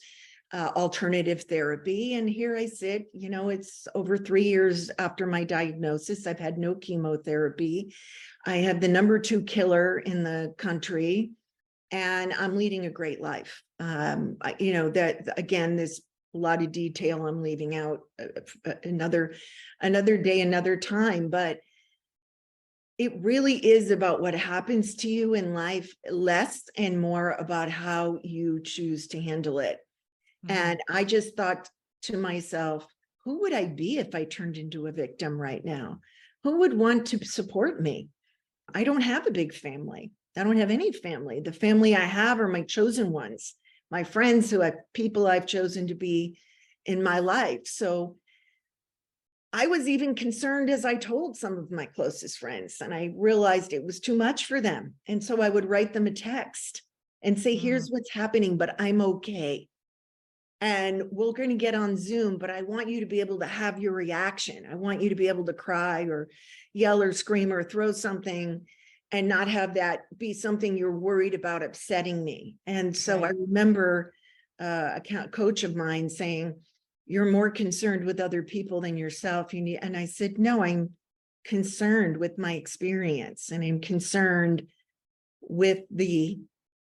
alternative therapy. And here I sit, it's over 3 years after my diagnosis. I've had no chemotherapy. I have the number 2 killer in the country, and I'm leading a great life. That again, there's a lot of detail I'm leaving out another day, another time, but it really is about what happens to you in life, less and more about how you choose to handle it. And I just thought to myself, who would I be if I turned into a victim right now? Who would want to support me? I don't have a big family. I don't have any family. The family I have are my chosen ones, my friends people I've chosen to be in my life. So I was even concerned as I told some of my closest friends, and I realized it was too much for them. And so I would write them a text and say, here's what's happening, but I'm okay. And we're going to get on Zoom, but I want you to be able to have your reaction. I want you to be able to cry or yell or scream or throw something and not have that be something you're worried about upsetting me. And so I remember a coach of mine saying, you're more concerned with other people than yourself. You need, and I said, no, I'm concerned with my experience, and I'm concerned with the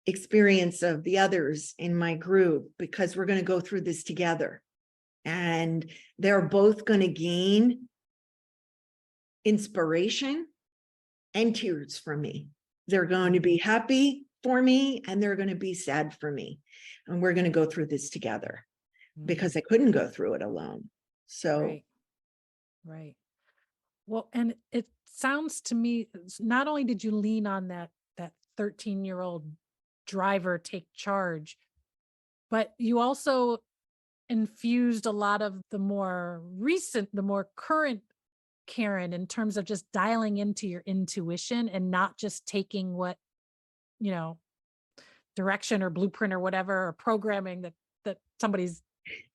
experience of the others in my group, because we're going to go through this together. And they're both going to gain inspiration and tears from me. They're going to be happy for me, and they're going to be sad for me. And we're going to go through this together, because I couldn't go through it alone. So, Right. Well, and it sounds to me, not only did you lean on that 13-year-old driver take charge, but you also infused a lot of the more recent, the more current Karin, in terms of just dialing into your intuition and not just taking what, direction or blueprint or whatever, or programming that somebody's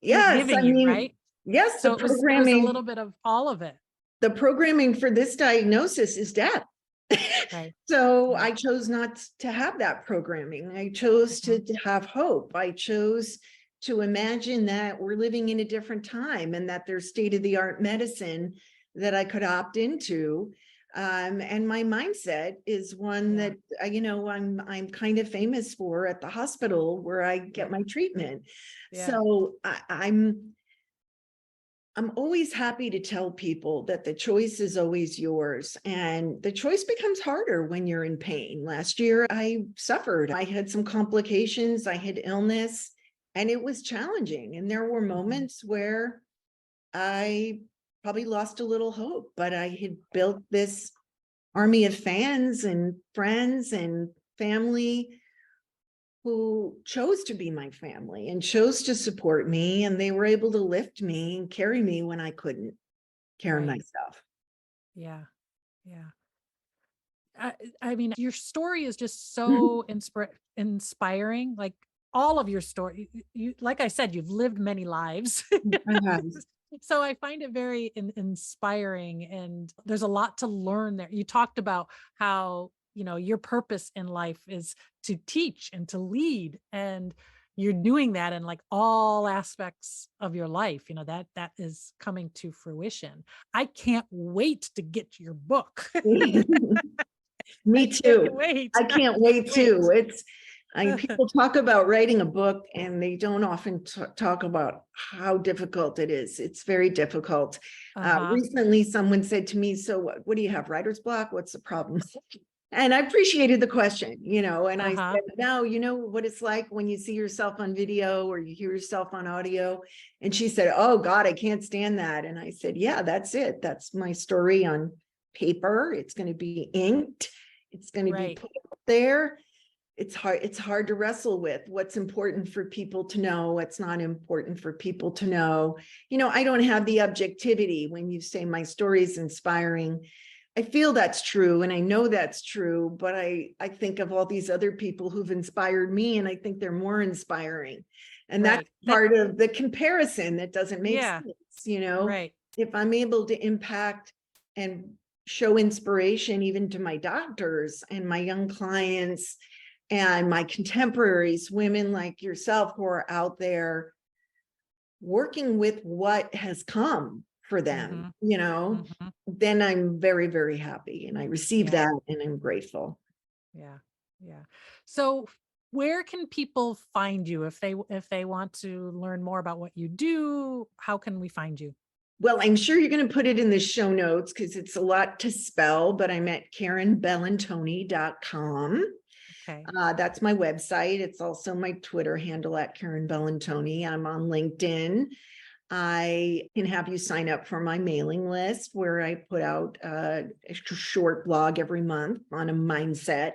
yes, giving I you, mean, right? yes, So it was a little bit of all of it. the programming for this diagnosis is death. Right. So I chose not to have that programming. I chose to have hope. I chose to imagine that we're living in a different time, and that there's state-of-the-art medicine that I could opt into. And my mindset is one that, I'm kind of famous for at the hospital where I get my treatment. So I'm always happy to tell people that the choice is always yours, and the choice becomes harder when you're in pain. Last year, I suffered. I had some complications. I had illness, and it was challenging. And there were moments where I probably lost a little hope, but I had built this army of fans and friends and family who chose to be my family and chose to support me, and they were able to lift me and carry me when I couldn't carry myself. Yeah. I mean, your story is just so inspiring. Like all of your story, you, like I said, you've lived many lives. So I find it very inspiring, and there's a lot to learn there. You talked about how, your purpose in life is to teach and to lead, and you're doing that in like all aspects of your life. That is coming to fruition. I can't wait to get your book. Me too. I can't wait Wait. too. People talk about writing a book, and they don't often talk about how difficult it is. It's very difficult. Recently, someone said to me, so what do you have, writer's block? What's the problem? And I appreciated the question, and I said, no, you know what it's like when you see yourself on video or you hear yourself on audio. And she said, oh God, I can't stand that. And I said, yeah, that's it. That's my story on paper. It's going to be inked. It's going to be put up there. It's hard to wrestle with what's important for people to know, what's not important for people to know. I don't have the objectivity when you say my story is inspiring. I feel that's true, and I know that's true, but I think of all these other people who've inspired me, and I think they're more inspiring. And that's part of the comparison that doesn't make sense, If I'm able to impact and show inspiration even to my doctors and my young clients and my contemporaries, women like yourself who are out there working with what has come for them, then I'm very, very happy, and I receive that, and I'm grateful. Yeah. So where can people find you if they want to learn more about what you do? How can we find you? Well, I'm sure you're going to put it in the show notes because it's a lot to spell, but I'm at KarinBellantoni.com. Okay. That's my website. It's also my Twitter handle at Karin Bellantoni. I'm on LinkedIn. I can have you sign up for my mailing list where I put out a short blog every month on a mindset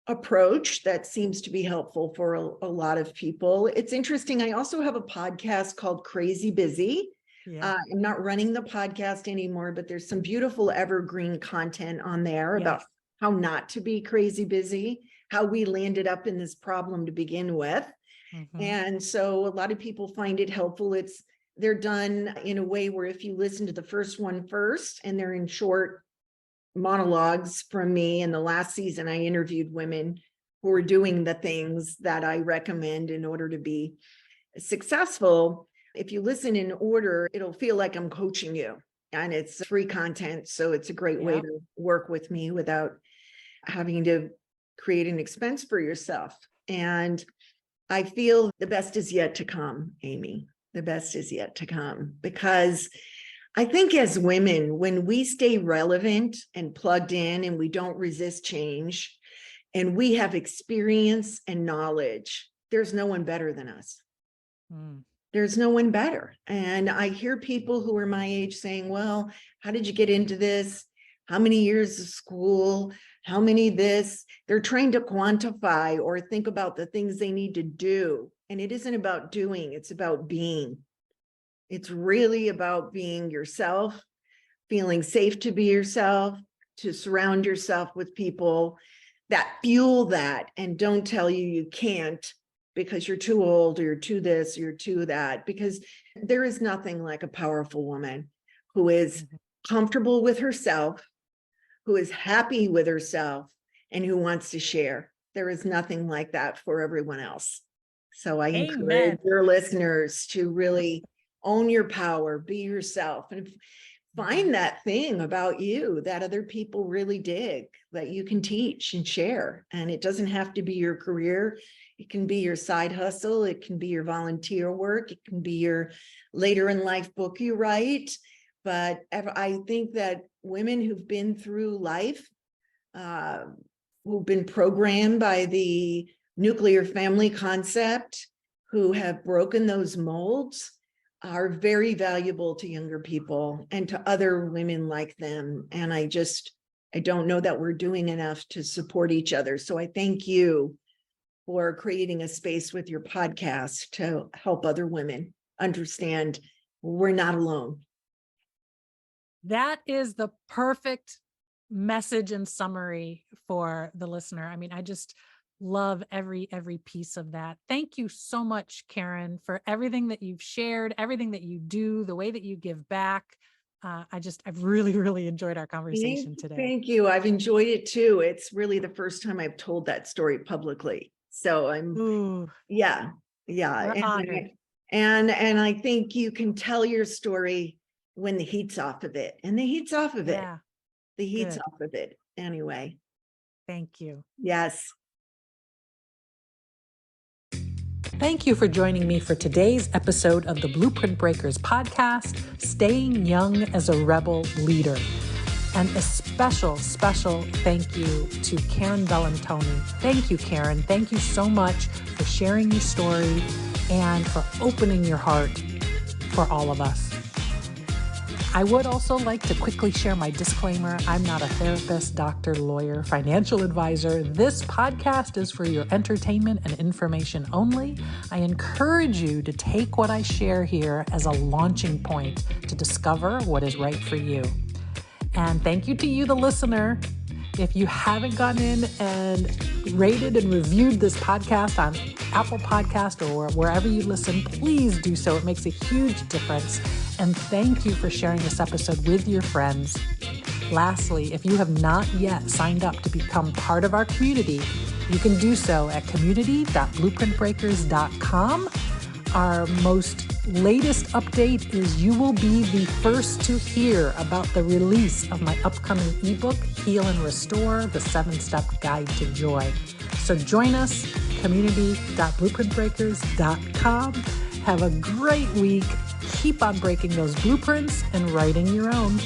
approach that seems to be helpful for a lot of people. It's interesting. I also have a podcast called Crazy Busy, Yeah. I'm not running the podcast anymore, but there's some beautiful evergreen content on there about Yes. how not to be crazy busy, how we landed up in this problem to begin with. Mhm. And so a lot of people find it helpful. They're done in a way where if you listen to the first one first, and they're in short monologues from me. In the last season, I interviewed women who are doing the things that I recommend in order to be successful. If you listen in order, it'll feel like I'm coaching you, and it's free content. So it's a great way Yep. to work with me without having to create an expense for yourself. And I feel the best is yet to come, Amy. The best is yet to come, because I think as women, when we stay relevant and plugged in and we don't resist change and we have experience and knowledge, there's no one better than us. Mm. There's no one better. And I hear people who are my age saying, well, how did you get into this? How many years of school? How many this? They're trying to quantify or think about the things they need to do. And it isn't about doing, it's about being. It's really about being yourself, feeling safe to be yourself, to surround yourself with people that fuel that and don't tell you you can't because you're too old or you're too this, or you're too that, because there is nothing like a powerful woman who is comfortable with herself, who is happy with herself, and who wants to share. There is nothing like that for everyone else. So I encourage Amen. your listeners to really own your power, be yourself, and find that thing about you that other people really dig, that you can teach and share. And it doesn't have to be your career. It can be your side hustle. It can be your volunteer work. It can be your later in life book you write. But I think that women who've been through life, who've been programmed by the nuclear family concept, who have broken those molds, are very valuable to younger people and to other women like them. And I don't know that we're doing enough to support each other. So I thank you for creating a space with your podcast to help other women understand we're not alone. That is the perfect message and summary for the listener. I mean, I just love every piece of that. Thank you so much, Karin, for everything that you've shared, everything that you do, the way that you give back. I've really enjoyed our conversation today. Thank you. I've enjoyed it too. It's really the first time I've told that story publicly. So yeah. We're honored. And I think you can tell your story when the heat's off of it, and the heat's off of it. Yeah. The heat's Good. off of it anyway. Thank you. Yes. Thank you for joining me for today's episode of the Blueprint Breakers podcast, Staying Young as a Rebel Leader. And a special thank you to Karin Bellantoni. Thank you, Karin. Thank you so much for sharing your story and for opening your heart for all of us. I would also like to quickly share my disclaimer. I'm not a therapist, doctor, lawyer, financial advisor. This podcast is for your entertainment and information only. I encourage you to take what I share here as a launching point to discover what is right for you. And thank you to you, the listener. If you haven't gone in and rated and reviewed this podcast on Apple Podcast or wherever you listen, please do so. It makes a huge difference. And thank you for sharing this episode with your friends. Lastly, if you have not yet signed up to become part of our community, you can do so at community.blueprintbreakers.com. Our most latest update is you will be the first to hear about the release of my upcoming ebook, Heal and Restore, the 7-Step Guide to Joy. So join us, community.blueprintbreakers.com. Have a great week. Keep on breaking those blueprints and writing your own.